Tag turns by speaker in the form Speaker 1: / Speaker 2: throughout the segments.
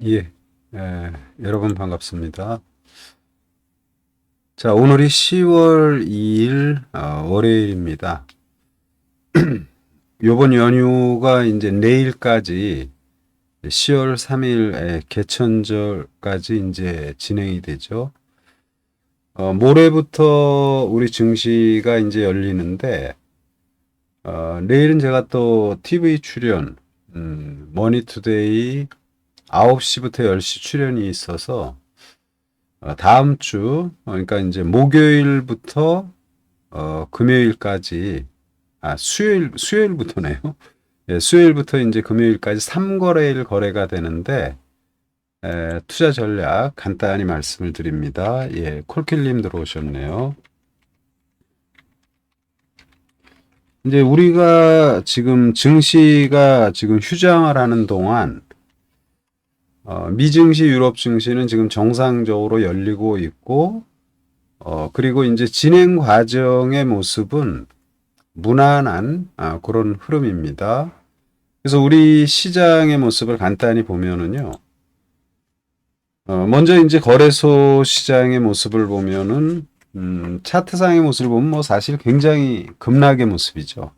Speaker 1: 예, 여러분 반갑습니다. 자, 오늘이 10월 2일 월요일입니다. 요번 연휴가 이제 내일까지 10월 3일 개천절까지 이제 진행이 되죠. 모레부터 우리 증시가 이제 열리는데, 내일은 제가 또 TV 출연, 머니투데이 9시부터 10시 출연이 있어서 다음 주, 그러니까 이제 목요일부터 금요일까지, 수요일부터네요. 예, 수요일부터 이제 금요일까지 3거래일 거래가 되는데, 투자 전략 간단히 말씀을 드립니다. 예, 콜킬님 들어오셨네요. 이제 우리가 지금 증시가 지금 휴장을 하는 동안, 미증시, 유럽 증시는 지금 정상적으로 열리고 있고, 그리고 이제 진행 과정의 모습은 무난한 그런 흐름입니다. 그래서 우리 시장의 모습을 간단히 보면은요, 먼저 이제 거래소 시장의 모습을 보면은, 차트상의 모습을 보면 뭐 사실 굉장히 급락의 모습이죠.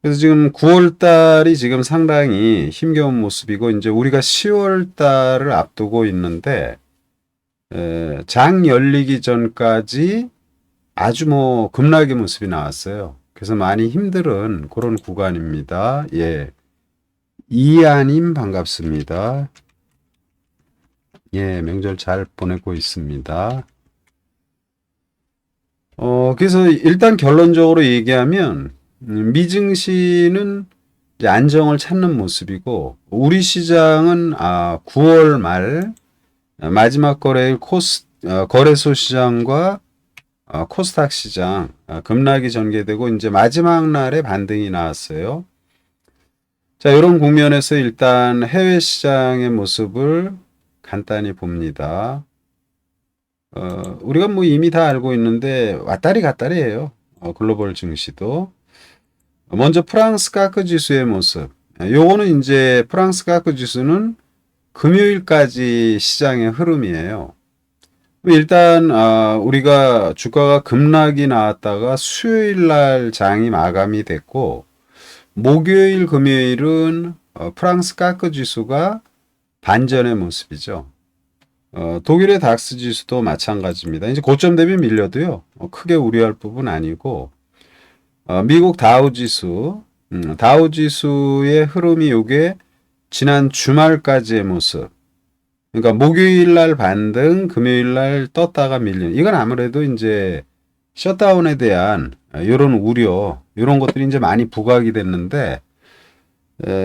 Speaker 1: 그래서 지금 9월 달이 지금 상당히 힘겨운 모습이고, 이제 우리가 10월 달을 앞두고 있는데, 장 열리기 전까지 아주 뭐 급락의 모습이 나왔어요. 그래서 많이 힘든 그런 구간입니다. 예. 이하님 반갑습니다. 예, 명절 잘 보내고 있습니다. 그래서 일단 결론적으로 얘기하면, 미증시는 이제 안정을 찾는 모습이고, 우리 시장은 9월 말 마지막 거래일 거래소 시장과 코스닥 시장 급락이 전개되고 이제 마지막 날에 반등이 나왔어요. 자, 이런 국면에서 일단 해외 시장의 모습을 간단히 봅니다. 우리가 뭐 이미 다 알고 있는데 왔다리 갔다리예요. 글로벌 증시도. 먼저 프랑스 카크 지수의 모습. 요거는 이제 프랑스 카크 지수는 금요일까지 시장의 흐름이에요. 일단 우리가 주가가 급락이 나왔다가 수요일 날 장이 마감이 됐고, 목요일 금요일은 프랑스 카크 지수가 반전의 모습이죠. 독일의 닥스 지수도 마찬가지입니다. 이제 고점 대비 밀려도요, 크게 우려할 부분 아니고, 미국 다우 지수, 다우 지수의 흐름이 요게 지난 주말까지의 모습. 그러니까 목요일 날 반등, 금요일 날 떴다가 밀리는. 이건 아무래도 이제 셧다운에 대한 이런 우려, 이런 것들이 이제 많이 부각이 됐는데,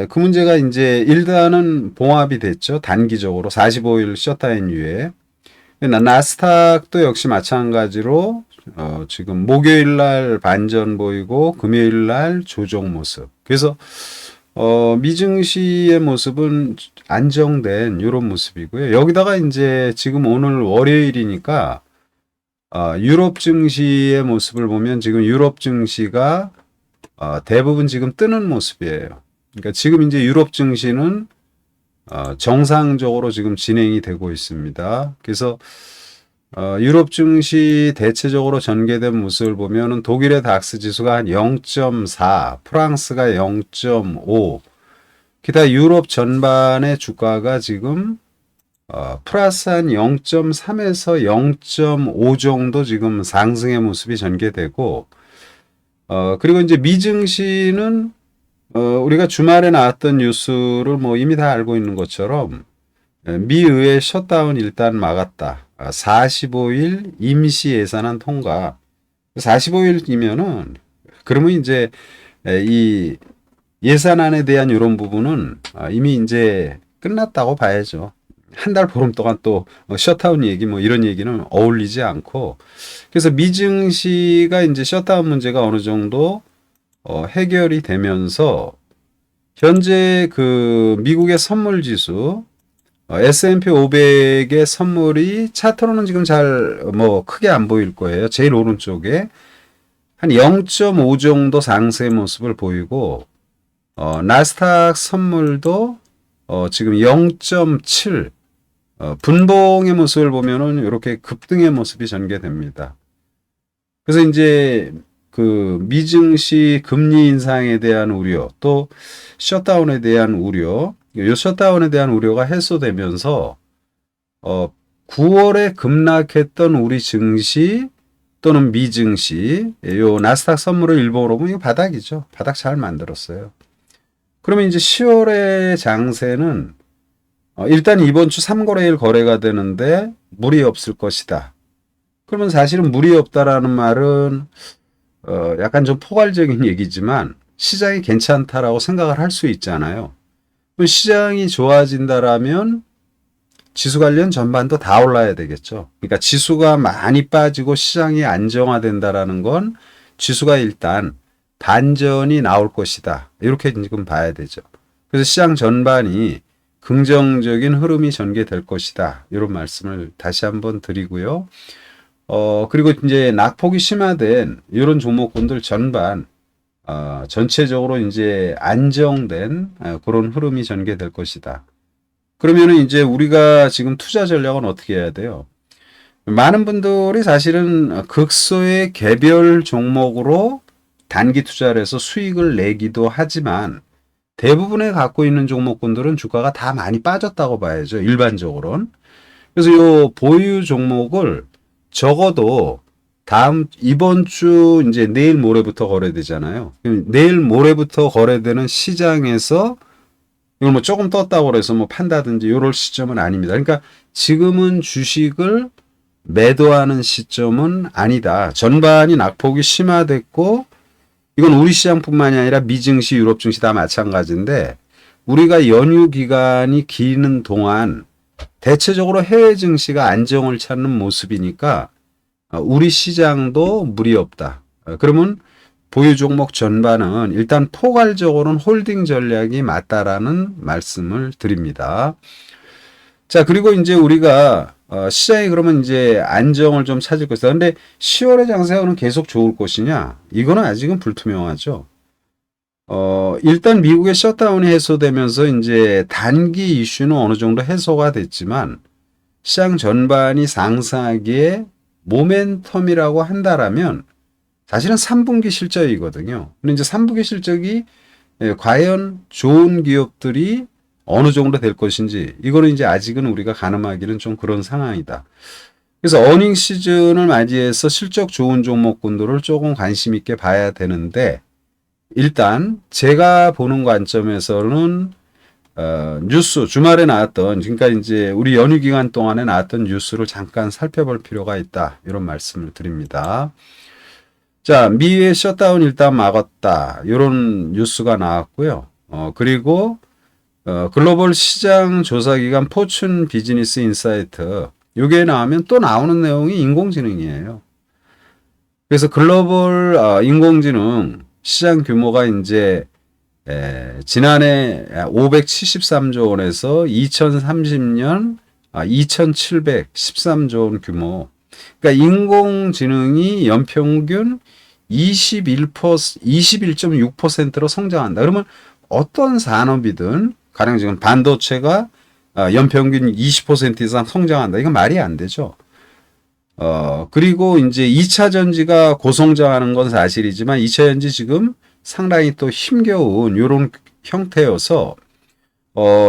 Speaker 1: 그 문제가 이제 일단은 봉합이 됐죠. 단기적으로 45일 셧다운 이후에. 나스닥도 역시 마찬가지로 지금 목요일 날 반전 보이고 금요일 날 조정 모습. 그래서 미증시의 모습은 안정된 이런 모습이고요. 여기다가 이제 지금 오늘 월요일이니까 유럽 증시의 모습을 보면 지금 유럽 증시가 대부분 지금 뜨는 모습이에요. 그러니까 지금 이제 유럽 증시는 정상적으로 지금 진행이 되고 있습니다. 그래서 유럽 증시 대체적으로 전개된 모습을 보면은 독일의 닥스 지수가 한 0.4, 프랑스가 0.5, 기타 유럽 전반의 주가가 지금 플러스 한 0.3에서 0.5 정도 지금 상승의 모습이 전개되고, 그리고 이제 미증시는 우리가 주말에 나왔던 뉴스를 뭐 이미 다 알고 있는 것처럼 미의회 셧다운 일단 막았다. 45일 임시 예산안 통과. 45일이면은 그러면 이제 이 예산안에 대한 이런 부분은 이미 이제 끝났다고 봐야죠. 한 달 보름 동안 또 셧다운 얘기 뭐 이런 얘기는 어울리지 않고, 그래서 미증시가 이제 셧다운 문제가 어느 정도 해결이 되면서 현재 그 미국의 선물 지수 S&P 500의 선물이 차트로는 지금 잘 뭐 크게 안 보일 거예요. 제일 오른쪽에 한 0.5 정도 상승의 모습을 보이고, 나스닥 선물도 지금 0.7 분봉의 모습을 보면은 이렇게 급등의 모습이 전개됩니다. 그래서 이제 그 미증시 금리 인상에 대한 우려, 또 셧다운에 대한 우려, 이 셧다운에 대한 우려가 해소되면서 9월에 급락했던 우리 증시 또는 미증시, 요 나스닥 선물을 일본어로 보면 이거 바닥이죠. 바닥 잘 만들었어요. 그러면 이제 10월의 장세는 일단 이번 주 3거래일 거래가 되는데 무리 없을 것이다. 그러면 사실은 무리 없다라는 말은 약간 좀 포괄적인 얘기지만 시장이 괜찮다라고 생각을 할 수 있잖아요. 시장이 좋아진다라면 지수 관련 전반도 다 올라야 되겠죠. 그러니까 지수가 많이 빠지고 시장이 안정화된다라는 건 지수가 일단 반전이 나올 것이다. 이렇게 지금 봐야 되죠. 그래서 시장 전반이 긍정적인 흐름이 전개될 것이다. 이런 말씀을 다시 한번 드리고요. 그리고 이제 낙폭이 심화된 이런 종목군들 전반 전체적으로 이제 안정된 그런 흐름이 전개될 것이다. 그러면은 이제 우리가 지금 투자 전략은 어떻게 해야 돼요? 많은 분들이 사실은 극소의 개별 종목으로 단기 투자를 해서 수익을 내기도 하지만 대부분의 갖고 있는 종목군들은 주가가 다 많이 빠졌다고 봐야죠. 일반적으로는. 그래서 이 보유 종목을 적어도 이번 주 이제 내일 모레부터 거래되잖아요. 내일 모레부터 거래되는 시장에서 이걸 뭐 조금 떴다고 해서 뭐 판다든지 이럴 시점은 아닙니다. 그러니까 지금은 주식을 매도하는 시점은 아니다. 전반이 낙폭이 심화됐고 이건 우리 시장뿐만이 아니라 미증시, 유럽 증시 다 마찬가지인데 우리가 연휴 기간이 기는 동안 대체적으로 해외 증시가 안정을 찾는 모습이니까 우리 시장도 무리 없다. 그러면 보유 종목 전반은 일단 포괄적으로는 홀딩 전략이 맞다라는 말씀을 드립니다. 자, 그리고 이제 우리가 시장이 그러면 이제 안정을 좀 찾을 것이다. 근데 10월의 장세는 계속 좋을 것이냐? 이거는 아직은 불투명하죠. 일단 미국의 셧다운이 해소되면서 이제 단기 이슈는 어느 정도 해소가 됐지만 시장 전반이 상승하기에 모멘텀이라고 한다라면 사실은 3분기 실적이거든요. 근데 이제 3분기 실적이 과연 좋은 기업들이 어느 정도 될 것인지 이거는 이제 아직은 우리가 가늠하기는 좀 그런 상황이다. 그래서 어닝 시즌을 맞이해서 실적 좋은 종목군들을 조금 관심 있게 봐야 되는데 일단 제가 보는 관점에서는 뉴스 주말에 나왔던 그러니까 이제 우리 연휴 기간 동안에 나왔던 뉴스를 잠깐 살펴볼 필요가 있다. 이런 말씀을 드립니다. 자, 미의 셧다운 일단 막았다. 이런 뉴스가 나왔고요. 그리고 글로벌 시장 조사기관 포춘 비즈니스 인사이트 요게 나오면 또 나오는 내용이 인공지능이에요. 그래서 글로벌 인공지능 시장 규모가 이제 지난해 573조 원에서 2030년 2713조 원 규모. 그러니까 인공지능이 연평균 21.6%로 성장한다. 그러면 어떤 산업이든 가령 지금 반도체가 연평균 20% 이상 성장한다. 이건 말이 안 되죠. 그리고 이제 2차 전지가 고성장하는 건 사실이지만 2차 전지 지금 상당히 또 힘겨운 이런 형태여서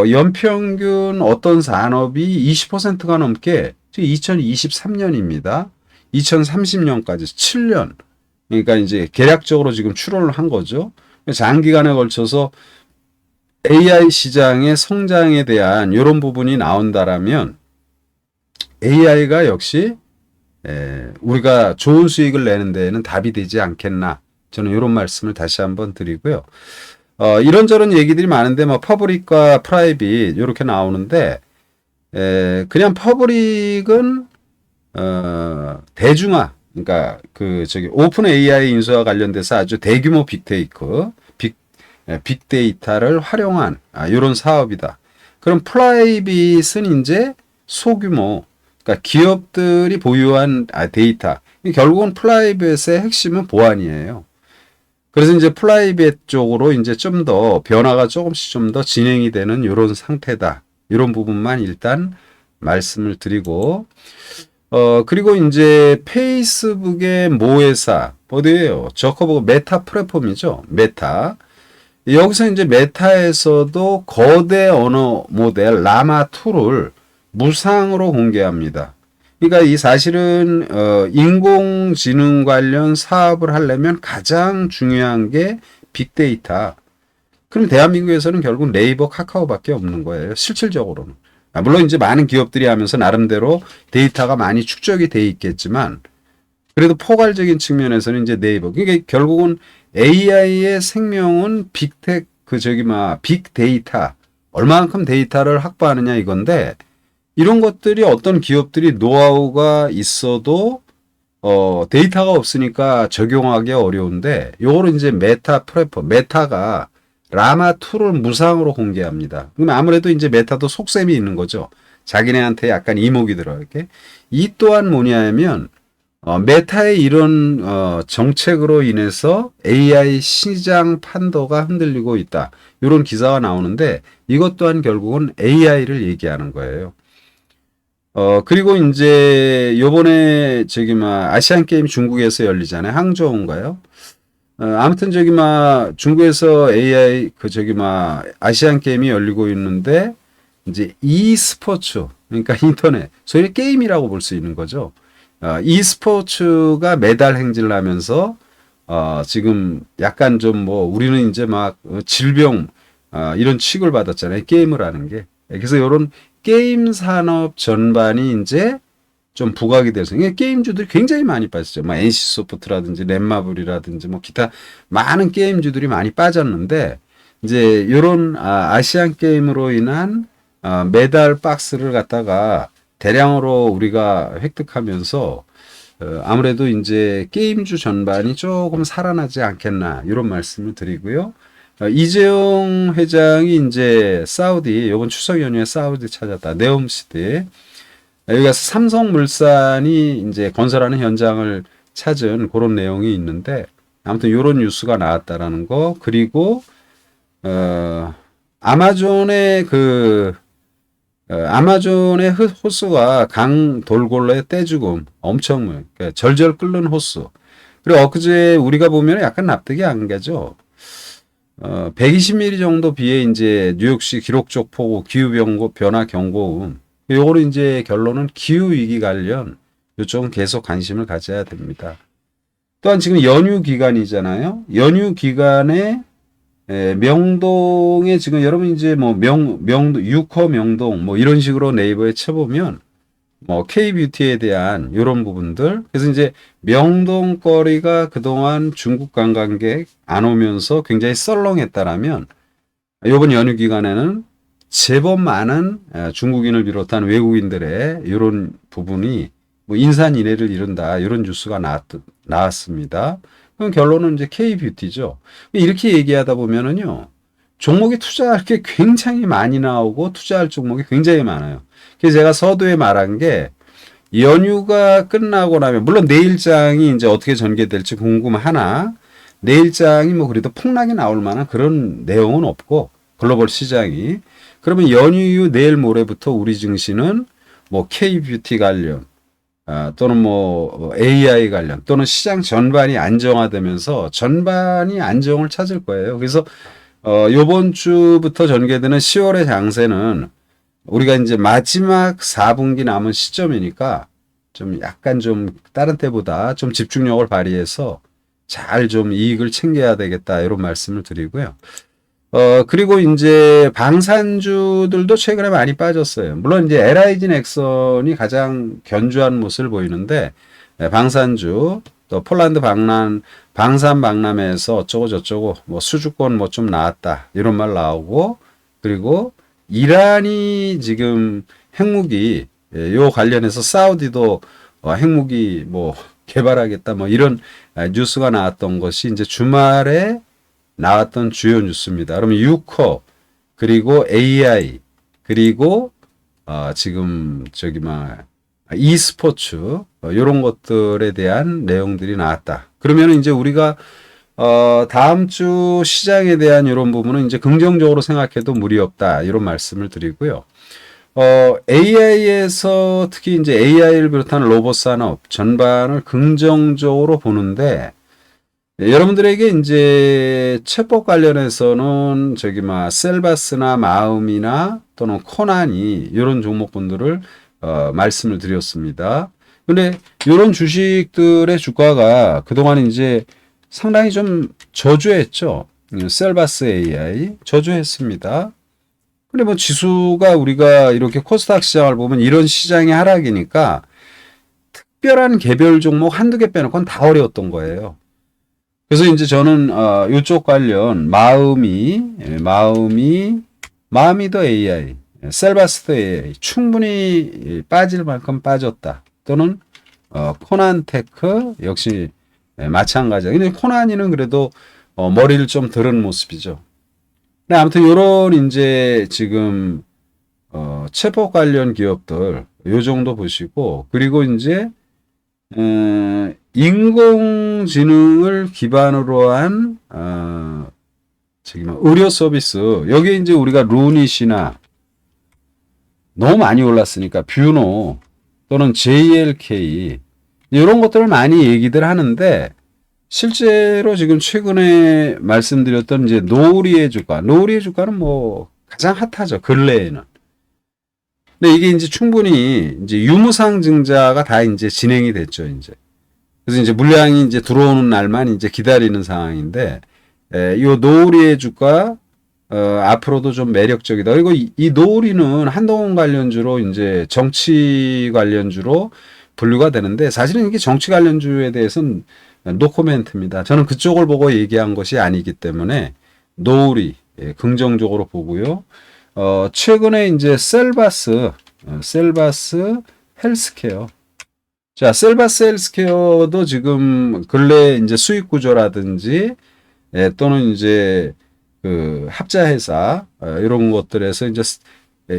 Speaker 1: 연평균 어떤 산업이 20%가 넘게 2023년입니다. 2030년까지 7년. 그러니까 이제 계략적으로 지금 추론을 한 거죠. 장기간에 걸쳐서 AI 시장의 성장에 대한 이런 부분이 나온다라면 AI가 역시 우리가 좋은 수익을 내는 데에는 답이 되지 않겠나. 저는 이런 말씀을 다시 한번 드리고요. 이런저런 얘기들이 많은데 뭐 퍼블릭과 프라이빗 이렇게 나오는데 그냥 퍼블릭은 대중화 그러니까 오픈 AI 인수와 관련돼서 아주 대규모 빅데이터를 활용한 이런 사업이다. 그럼 프라이빗은 이제 소규모 그러니까 기업들이 보유한 데이터 결국은 프라이빗의 핵심은 보안이에요. 그래서 이제 프라이빗 쪽으로 이제 좀 더 변화가 조금씩 좀 더 진행이 되는 이런 상태다. 이런 부분만 일단 말씀을 드리고, 그리고 이제 페이스북의 모회사, 어디예요? 저커버그 메타 플랫폼이죠. 메타. 여기서 이제 메타에서도 거대 언어 모델 라마2를 무상으로 공개합니다. 그러니까 이 사실은 인공지능 관련 사업을 하려면 가장 중요한 게 빅데이터. 그럼 대한민국에서는 결국 네이버, 카카오밖에 없는 거예요. 실질적으로는. 물론 이제 많은 기업들이 하면서 나름대로 데이터가 많이 축적이 돼 있겠지만 그래도 포괄적인 측면에서는 이제 네이버. 그러니까 결국은 AI의 생명은 빅데이터. 얼마만큼 데이터를 확보하느냐 이건데 이런 것들이 어떤 기업들이 노하우가 있어도 데이터가 없으니까 적용하기 어려운데 요거는 이제 메타 플랫폼, 메타가 라마2를 무상으로 공개합니다. 그러면 아무래도 이제 메타도 속셈이 있는 거죠. 자기네한테 약간 이목이 들어 이렇게. 이 또한 뭐냐면 메타의 이런 정책으로 인해서 AI 시장 판도가 흔들리고 있다. 이런 기사가 나오는데 이것 또한 결국은 AI를 얘기하는 거예요. 그리고 이제 요번에 아시안 게임 중국에서 열리잖아요. 항저우인가요? 아무튼 중국에서 AI 아시안 게임이 열리고 있는데 이제 e스포츠 그러니까 인터넷 소위 게임이라고 볼 수 있는 거죠. e스포츠가 메달 행진을 하면서 지금 약간 좀 우리는 이제 막 질병 이런 취급을 받았잖아요. 게임을 하는 게. 그래서 이런 게임 산업 전반이 이제 좀 부각이 돼서 게임주들이 굉장히 많이 빠졌죠. 뭐 NC소프트라든지 넷마블이라든지 뭐 기타 많은 게임주들이 많이 빠졌는데 이제 이런 아시안 게임으로 인한 메달 박스를 갖다가 대량으로 우리가 획득하면서 아무래도 이제 게임주 전반이 조금 살아나지 않겠나 이런 말씀을 드리고요. 이재용 회장이 이제 사우디 이번 추석 연휴에 사우디 찾았다. 네옴시티 여기 가서 삼성물산이 이제 건설하는 현장을 찾은 그런 내용이 있는데 아무튼 이런 뉴스가 나왔다라는 거 그리고 아마존의 호수가 강 돌고래의 떼죽음 엄청 그러니까 절절 끓는 호수. 그리고 엊그제 우리가 보면 약간 납득이 안 가죠. 120mm 정도 비에 이제 뉴욕시 기록적 폭우 기후 변화 경고음. 요거는 이제 결론은 기후 위기 관련 이쪽은 계속 관심을 가져야 됩니다. 또한 지금 연휴 기간이잖아요. 연휴 기간에 명동에 지금 여러분 이제 명동 6호 명동 뭐 이런 식으로 네이버에 쳐보면 K뷰티에 대한 이런 부분들 그래서 이제 명동 거리가 그동안 중국 관광객 안 오면서 굉장히 썰렁했다라면 이번 연휴 기간에는 제법 많은 중국인을 비롯한 외국인들의 이런 부분이 인산인해를 이룬다 이런 뉴스가 나왔습니다. 그럼 결론은 이제 K뷰티죠. 이렇게 얘기하다 보면은요 종목이 투자할 게 굉장히 많이 나오고 투자할 종목이 굉장히 많아요. 그래서 제가 서두에 말한 게 연휴가 끝나고 나면 물론 내일장이 이제 어떻게 전개될지 궁금하나 내일장이 그래도 폭락이 나올 만한 그런 내용은 없고 글로벌 시장이 그러면 연휴 이후 내일 모레부터 우리 증시는 K뷰티 관련 또는 AI 관련 또는 시장 전반이 안정화되면서 전반이 안정을 찾을 거예요. 그래서 요번 주부터 전개되는 10월의 장세는 우리가 이제 마지막 4분기 남은 시점이니까 좀 약간 좀 다른 때보다 좀 집중력을 발휘해서 잘 좀 이익을 챙겨야 되겠다 이런 말씀을 드리고요. 그리고 이제 방산주들도 최근에 많이 빠졌어요. 물론 이제 LIG 넥슨이 가장 견주한 모습을 보이는데 방산주 또 폴란드 방산 박람회에서 어쩌고 저쩌고 수주권 좀 나왔다 이런 말 나오고 그리고 이란이 지금 핵무기 요 관련해서 사우디도 핵무기 개발하겠다 이런 뉴스가 나왔던 것이 이제 주말에 나왔던 주요 뉴스입니다. 그러면 6호 그리고 AI 그리고 지금 e스포츠 이런 것들에 대한 내용들이 나왔다. 그러면 이제 우리가 다음 주 시장에 대한 이런 부분은 이제 긍정적으로 생각해도 무리 없다. 이런 말씀을 드리고요. AI에서 특히 이제 AI를 비롯한 로봇 산업 전반을 긍정적으로 보는데, 여러분들에게 이제 챗봇 관련해서는 저기 셀바스나 마음이나 또는 코난이 이런 종목분들을 말씀을 드렸습니다. 근데 이런 주식들의 주가가 그동안 이제 상당히 좀 저조했죠. 셀바스 AI 저조했습니다. 근데 뭐 지수가 우리가 이렇게 코스닥 시장을 보면 이런 시장의 하락이니까 특별한 개별 종목 한두 개 빼놓고는 다 어려웠던 거예요. 그래서 이제 저는 이쪽 관련 마음이도 AI, 셀바스도 AI 충분히 빠질 만큼 빠졌다. 또는 코난테크 역시 마찬가지야. 근데 코난이는 그래도 머리를 좀 들은 모습이죠. 근데 아무튼 요런 이제 지금 챗봇 관련 기업들 요 정도 보시고, 그리고 이제 인공지능을 기반으로 한 의료 서비스, 여기 이제 우리가 루닛이나 너무 많이 올랐으니까 뷰노 또는 JLK 이런 것들을 많이 얘기들 하는데, 실제로 지금 최근에 말씀드렸던 이제 노을이의 주가는 뭐 가장 핫하죠, 근래에는. 근데 이게 이제 충분히 이제 유무상증자가 다 이제 진행이 됐죠, 이제. 그래서 이제 물량이 이제 들어오는 날만 이제 기다리는 상황인데, 이 노을이의 주가, 앞으로도 좀 매력적이다. 그리고 이 노을이는 한동훈 관련주로 이제 정치 관련주로 분류가 되는데, 사실은 이게 정치 관련주에 대해서는 노코멘트입니다. 저는 그쪽을 보고 얘기한 것이 아니기 때문에 노을이 긍정적으로 보고요. 최근에 이제 셀바스 헬스케어. 자, 셀바스 헬스케어도 지금 근래 이제 수익 구조라든지 또는 이제 그 합자 회사 이런 것들에서 이제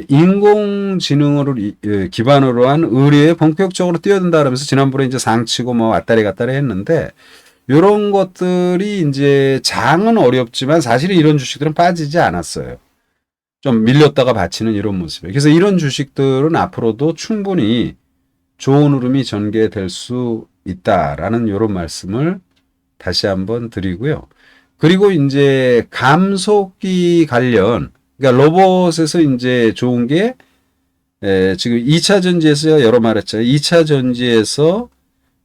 Speaker 1: 인공지능을 기반으로 한 의료에 본격적으로 뛰어든다 그러면서 지난번에 이제 상치고 뭐 왔다리 갔다리 했는데, 이런 것들이 이제 장은 어렵지만 사실은 이런 주식들은 빠지지 않았어요. 좀 밀렸다가 받치는 이런 모습이에요. 그래서 이런 주식들은 앞으로도 충분히 좋은 흐름이 전개될 수 있다라는 이런 말씀을 다시 한번 드리고요. 그리고 이제 감속기 관련, 그러니까 로봇에서 이제 좋은 게 지금 2차 전지에서 여러 말했잖아요. 2차 전지에서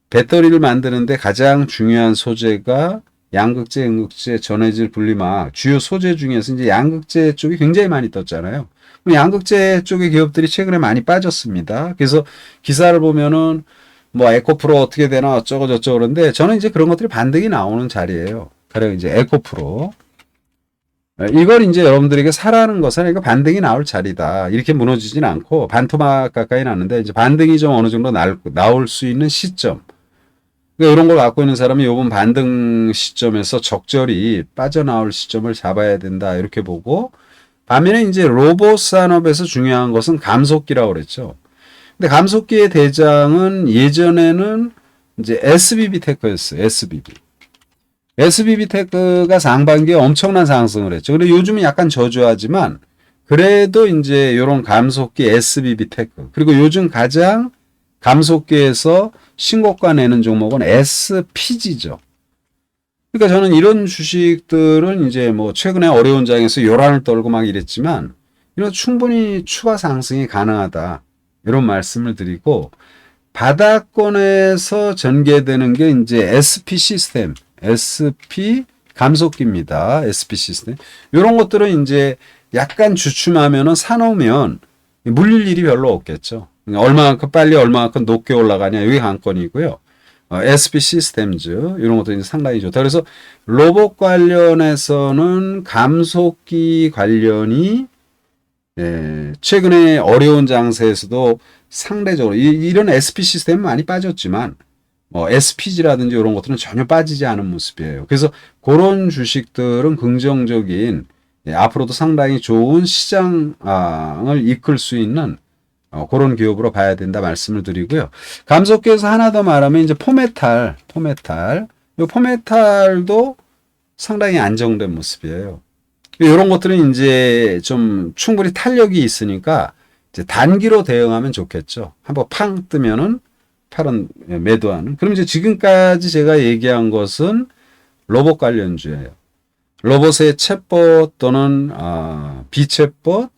Speaker 1: 배터리를 만드는데 가장 중요한 소재가 양극재, 음극재, 전해질, 분리막 주요 소재 중에서 이제 양극재 쪽이 굉장히 많이 떴잖아요. 양극재 쪽의 기업들이 최근에 많이 빠졌습니다. 그래서 기사를 보면은 뭐 에코프로 어떻게 되나 어쩌고 저쩌고 그러는데, 저는 이제 그런 것들이 반등이 나오는 자리예요. 가령 이제 에코프로. 이걸 이제 여러분들에게 사라는 것은 이거 반등이 나올 자리다. 이렇게 무너지진 않고 반토막 가까이 나는데, 이제 반등이 좀 어느 정도 나올 수 있는 시점. 그러니까 이런 걸 갖고 있는 사람이 이번 반등 시점에서 적절히 빠져나올 시점을 잡아야 된다. 이렇게 보고, 반면에 이제 로봇 산업에서 중요한 것은 감속기라고 그랬죠. 근데 감속기의 대장은 예전에는 이제 SBB 테크였어요. SBB 테크가 상반기에 엄청난 상승을 했죠. 근데 요즘은 약간 저조하지만 그래도 이제 이런 감속기 SBB 테크, 그리고 요즘 가장 감속기에서 신고가 내는 종목은 SPG죠. 그러니까 저는 이런 주식들은 이제 뭐 최근에 어려운 장에서 요란을 떨고 막 이랬지만 이런 충분히 추가 상승이 가능하다. 이런 말씀을 드리고, 바닥권에서 전개되는 게 이제 SP 시스템, SP 감속기입니다. SP 시스템. 이런 것들은 이제 약간 주춤하면은 사놓으면 물릴 일이 별로 없겠죠. 얼마만큼 빨리 얼마만큼 높게 올라가냐, 이게 관건이고요. SP 시스템즈 이런 것도 이제 상당히 좋다. 그래서 로봇 관련해서는 감속기 관련이 최근에 어려운 장세에서도 상대적으로 이런 SP 시스템은 많이 빠졌지만 SPG라든지 이런 것들은 전혀 빠지지 않은 모습이에요. 그래서 그런 주식들은 긍정적인, 앞으로도 상당히 좋은 시장을 이끌 수 있는 그런 기업으로 봐야 된다 말씀을 드리고요. 감속기에서 하나 더 말하면 이제 포메탈. 이 포메탈도 상당히 안정된 모습이에요. 이런 것들은 이제 좀 충분히 탄력이 있으니까 이제 단기로 대응하면 좋겠죠. 한번 팡 뜨면은 팔은 매도하는. 그럼 이제 지금까지 제가 얘기한 것은 로봇 관련주예요. 로봇의 챗봇 또는 비챗봇,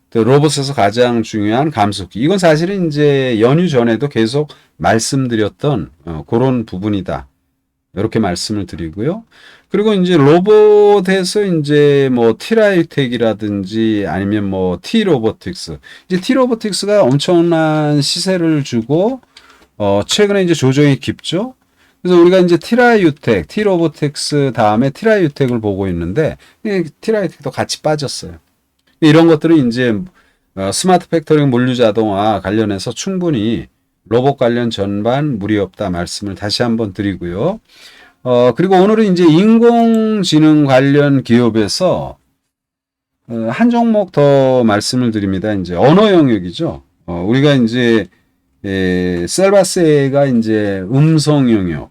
Speaker 1: 또 로봇에서 가장 중요한 감속기. 이건 사실은 이제 연휴 전에도 계속 말씀드렸던 그런 부분이다. 이렇게 말씀을 드리고요. 그리고 이제 로봇에서 이제 뭐 티라유텍이라든지 아니면 뭐 티로보틱스. 이제 티로보틱스가 엄청난 시세를 주고 최근에 이제 조정이 깊죠. 그래서 우리가 이제 티라유텍, 티로보틱스 다음에 티라유텍을 보고 있는데 티라유텍도 같이 빠졌어요. 이런 것들은 이제 스마트 팩토링 물류 자동화 관련해서 충분히 로봇 관련 전반 무리 없다 말씀을 다시 한번 드리고요. 그리고 오늘은 이제 인공지능 관련 기업에서 한 종목 더 말씀을 드립니다. 이제 언어 영역이죠. 우리가 이제 셀바스가 이제 음성 영역,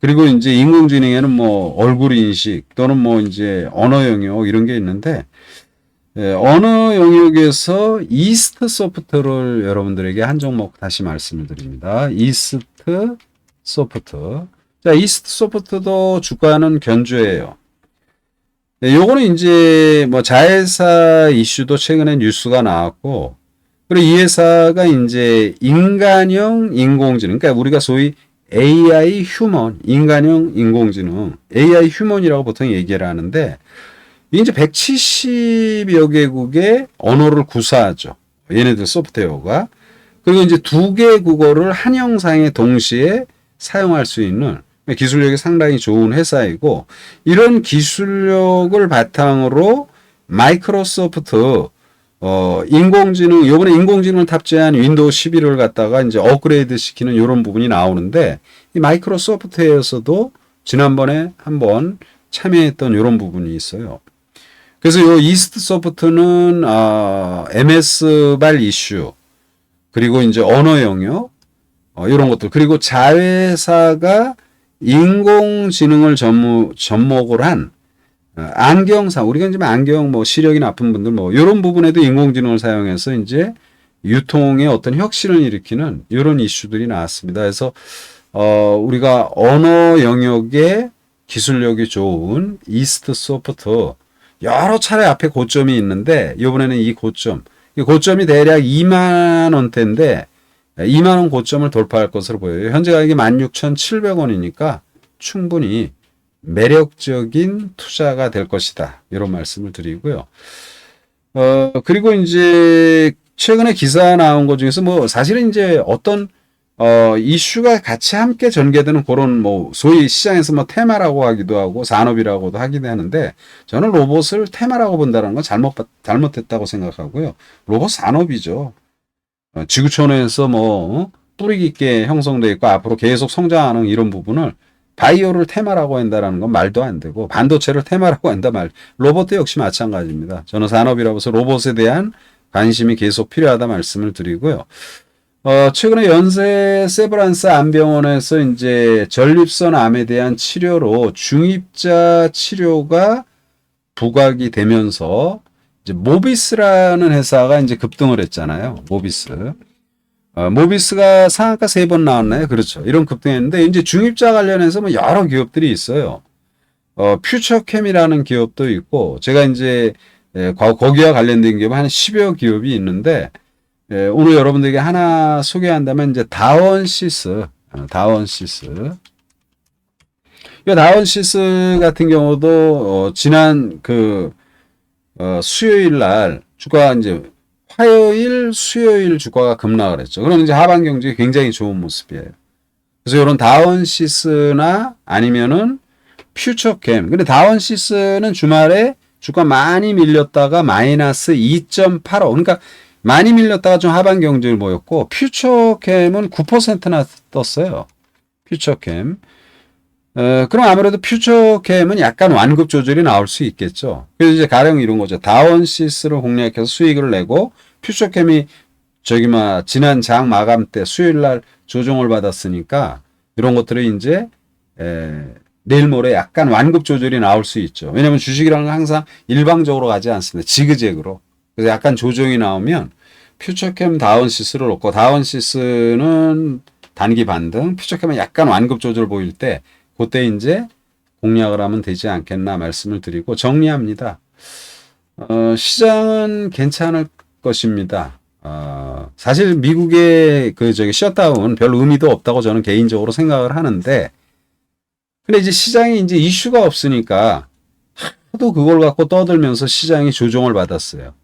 Speaker 1: 그리고 이제 인공지능에는 뭐 얼굴 인식 또는 뭐 이제 언어 영역 이런 게 있는데 언어 영역에서 이스트 소프트를 여러분들에게 한 종목 다시 말씀을 드립니다. 이스트 소프트. 자, 이스트 소프트도 주가는 견조해요. 요거는 이제 뭐 자회사 이슈도 최근에 뉴스가 나왔고, 그리고 이 회사가 이제 인간형 인공지능, 그러니까 우리가 소위 AI 휴먼, 인간형 인공지능, AI 휴먼이라고 보통 얘기를 하는데, 이제 170여 개국의 언어를 구사하죠. 얘네들 소프트웨어가. 그리고 이제 두 개 국어를 한 영상에 동시에 사용할 수 있는 기술력이 상당히 좋은 회사이고, 이런 기술력을 바탕으로 마이크로소프트 인공지능, 요번에 인공지능을 탑재한 윈도우 11을 갖다가 이제 업그레이드 시키는 이런 부분이 나오는데, 이 마이크로소프트에서도 지난번에 한번 참여했던 이런 부분이 있어요. 그래서 요 이스트 소프트는 MS발 이슈, 그리고 이제 언어 영역, 이런 것들, 그리고 자회사가 인공지능을 접목을 한 안경사, 우리가 이제 안경 뭐 시력이 나쁜 분들 뭐 이런 부분에도 인공지능을 사용해서 이제 유통에 어떤 혁신을 일으키는 이런 이슈들이 나왔습니다. 그래서 우리가 언어 영역에 기술력이 좋은 이스트 소프트 여러 차례 앞에 고점이 있는데 이번에는 이 고점이 대략 2만 원대인데 2만 원 고점을 돌파할 것으로 보여요. 현재 가격이 16,700원이니까 충분히 매력적인 투자가 될 것이다. 이런 말씀을 드리고요. 그리고 이제 최근에 기사 나온 것 중에서 뭐 사실은 이제 어떤 이슈가 같이 함께 전개되는 그런 뭐 소위 시장에서 뭐 테마라고 하기도 하고 산업이라고도 하기도 하는데, 저는 로봇을 테마라고 본다는 건 잘못됐다고 생각하고요. 로봇 산업이죠. 지구촌에서 뭐 뿌리 깊게 형성되어 있고 앞으로 계속 성장하는 이런 부분을 바이오를 테마라고 한다는 건 말도 안 되고, 반도체를 테마라고 한다 로봇도 역시 마찬가지입니다. 저는 산업이라고 해서 로봇에 대한 관심이 계속 필요하다 말씀을 드리고요. 최근에 연세 세브란스 암병원에서 이제 전립선 암에 대한 치료로 중입자 치료가 부각이 되면서 이제 모비스라는 회사가 이제 급등을 했잖아요. 모비스. 모비스가 상한가 3번 나왔나요? 그렇죠. 이런 급등했는데 이제 중입자 관련해서 뭐 여러 기업들이 있어요. 퓨처캠이라는 기업도 있고, 제가 이제 거기와 관련된 기업 한 10여 기업이 있는데, 오늘 여러분들에게 하나 소개한다면 이제 다원시스. 이 다원시스 같은 경우도 지난 수요일 날 주가 이제 화요일, 수요일 주가가 급락을 했죠. 그럼 이제 하반 경제가 굉장히 좋은 모습이에요. 그래서 이런 다원시스나 아니면은 퓨처캠. 근데 다원시스는 주말에 주가 많이 밀렸다가 마이너스 2.85. 그러니까 많이 밀렸다가 좀 하반 경직을 보였고, 퓨처캠은 9%나 떴어요. 퓨처캠. 그럼 아무래도 퓨처캠은 약간 완급 조절이 나올 수 있겠죠. 그래서 이제 가령 이런 거죠. 다원시스를 공략해서 수익을 내고, 퓨처캠이 지난 장 마감 때 수요일 날 조정을 받았으니까, 이런 것들을 이제, 내일 모레 약간 완급 조절이 나올 수 있죠. 왜냐하면 주식이라는 건 항상 일방적으로 가지 않습니다. 지그재그로. 그래서 약간 조정이 나오면 퓨처캠 다운시스를 놓고 다운시스는 단기 반등, 퓨처캠은 약간 완급 조절 보일 때 그때 이제 공략을 하면 되지 않겠나 말씀을 드리고 정리합니다. 시장은 괜찮을 것입니다. 사실 미국의 셧다운 별 의미도 없다고 저는 개인적으로 생각을 하는데, 근데 이제 시장에 이제 이슈가 없으니까 하도 그걸 갖고 떠들면서 시장이 조정을 받았어요.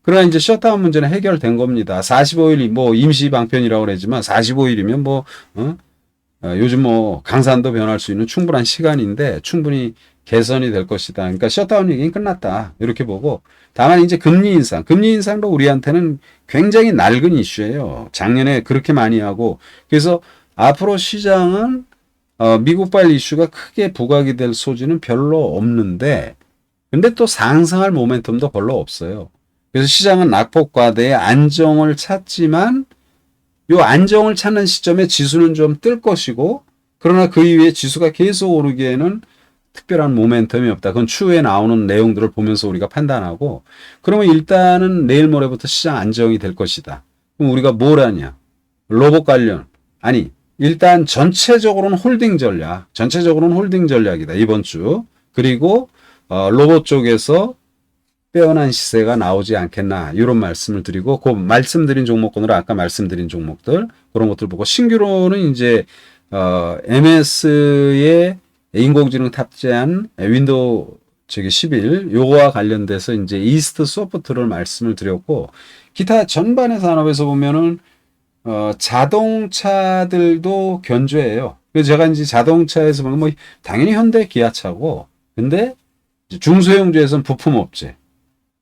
Speaker 1: 그러나 이제 셧다운 문제는 해결된 겁니다. 45일 뭐 임시 방편이라고 그러지만 45일이면 요즘 뭐 강산도 변할 수 있는 충분한 시간인데 충분히 개선이 될 것이다. 그러니까 셧다운 얘기는 끝났다. 이렇게 보고, 다만 이제 금리 인상도 우리한테는 굉장히 낡은 이슈예요. 작년에 그렇게 많이 하고, 그래서 앞으로 시장은 미국발 이슈가 크게 부각이 될 소지는 별로 없는데, 근데 또 상승할 모멘텀도 별로 없어요. 그래서 시장은 낙폭과대의 안정을 찾지만, 요 안정을 찾는 시점에 지수는 좀 뜰 것이고, 그러나 그 이후에 지수가 계속 오르기에는 특별한 모멘텀이 없다. 그건 추후에 나오는 내용들을 보면서 우리가 판단하고, 그러면 일단은 내일 모레부터 시장 안정이 될 것이다. 그럼 우리가 뭘 하냐? 로봇 관련. 아니, 일단 전체적으로는 홀딩 전략이다. 이번 주. 그리고 로봇 쪽에서 빼어난 시세가 나오지 않겠나, 이런 말씀을 드리고, 그 말씀드린 종목군으로 아까 말씀드린 종목들, 그런 것들 보고, 신규로는 이제 MS의 인공지능 탑재한 윈도우 11 요거와 관련돼서 이제 이스트 소프트를 말씀을 드렸고, 기타 전반의 산업에서 보면은 자동차들도 견조해요. 그래서 제가 이제 자동차에서 보면 뭐 당연히 현대, 기아차고, 근데 중소형주에서는 부품업체,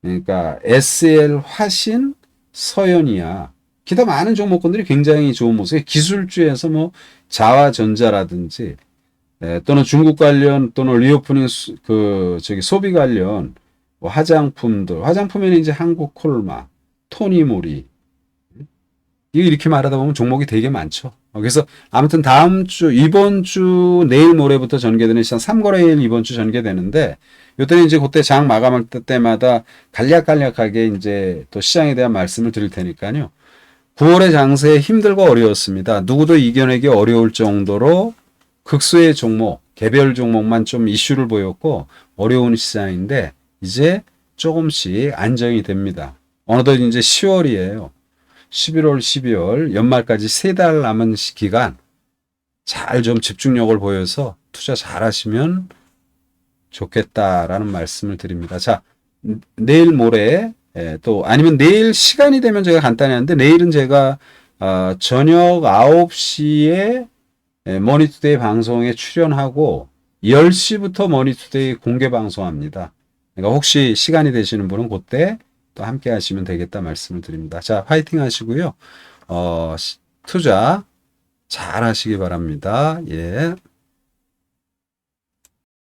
Speaker 1: 그러니까 SL, 화신, 서현이야. 기타 많은 종목군들이 굉장히 좋은 모습에, 기술주에서 뭐 자화전자라든지 또는 중국 관련, 또는 리오프닝 소비 관련 뭐 화장품에는 이제 한국콜마, 토니모리, 이렇게 말하다 보면 종목이 되게 많죠. 그래서 아무튼 이번 주 내일 모레부터 전개되는 시장 3거래일 이번 주 전개되는데, 요때는 이제 그때 장 마감할 때마다 간략하게 이제 또 시장에 대한 말씀을 드릴 테니까요. 9월의 장세 힘들고 어려웠습니다. 누구도 이겨내기 어려울 정도로 극소의 종목, 개별 종목만 좀 이슈를 보였고 어려운 시장인데, 이제 조금씩 안정이 됩니다. 어느덧 이제 10월이에요. 11월, 12월, 연말까지 3달 남은 기간 잘 좀 집중력을 보여서 투자 잘 하시면 좋겠다라는 말씀을 드립니다. 자, 내일 모레, 또 아니면 내일 시간이 되면 제가 간단히 하는데, 내일은 제가 저녁 9시에 머니투데이 방송에 출연하고 10시부터 머니투데이 공개 방송합니다. 그러니까 혹시 시간이 되시는 분은 그때 또 함께 하시면 되겠다 말씀을 드립니다. 자, 화이팅 하시고요. 투자 잘 하시기 바랍니다. 예.